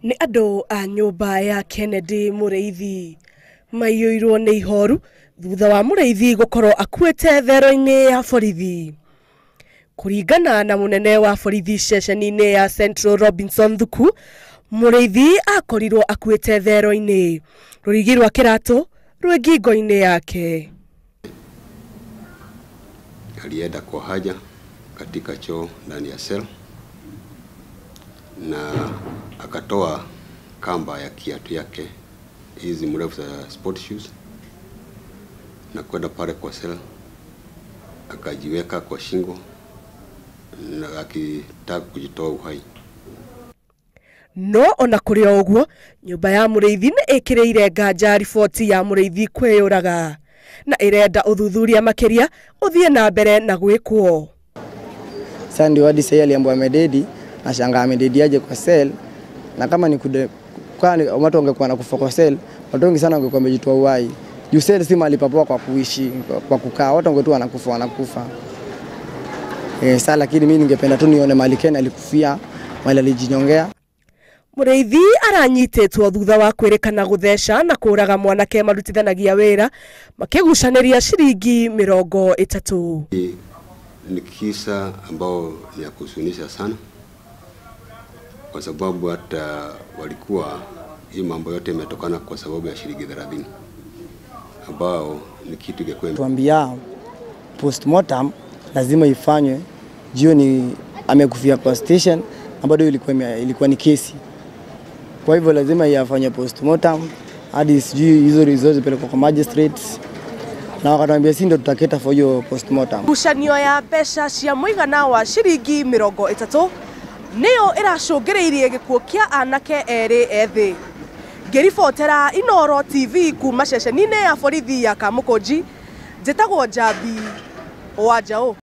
Ni ando a nyumba ya Kennedy Borithi maiyuirwo ni ihoru thutha wa Borithi gukorwo akuite theroini ya borithi. Kuringana na munene wa borithi ceceni-ini ya Central Robinson Thuku, Borithi akorirwo akuite theroini rurigi rwa kiratu rwe ngingo-ini yake. Alienda kwa haja katika choo ndani ya cell na akatoa kamba ya kiatu yake hizi mrefu za sport shoes na kwenda pale kwa cell akajiweka kwa shingo na akitaka kujitoa uhai. No ona kuri ogwo nyumba ya Borithi ni ikireire nganja riboti ya Borithi kwiyuraga na irenda uthuthuria makiria uthie na mbere na gwikwo. Sasa ndio hadi sasa aliambiwa amededi, nashangaa amededi aje kwa cell, na kama ni kwani watu wangekuwa na kufa kwa cell, watu wengi sana wangekuwa wamejitoa uhai. Juu cell si mahali papoa kwa kuishi, kwa kukaa, watu wangekuwa wanakufa. Sasa lakini mimi ningependa tu nione mahali Ken alikufia, mahali alijinyongea. Borithi aranyitetwo thutha wa kwirikana gutheca na kuraga mwanake marutithanagia wira makigucaniria shiringi 30. Ni kisa ambao ni ya kuhuzunisha sana, kwa sababu hata walikuwa hii mambo yote imetokana kwa sababu ya shilingi 30 ambao ni kitu kingekuwa. Tuambia postmortem lazima ifanywe, jioni amekufia kwa station ambayo ilikuwa ni kesi. Kwa hivyo lazima yafanye postmortem hadi sijui hizo results zipelekwe kwa magistrates, na wakatuambia sisi ndio tutaketa for hiyo postmortem. Ngucanio ya mbeca cia muigana wa shiringi 30 niyo iracungiriirie gikuo kia anake eri ethi. Ngiribotera Inooro TV kuma ceceni-ini ya borithi ya Kamukunji, njitagwo Njambi Wanjaũ.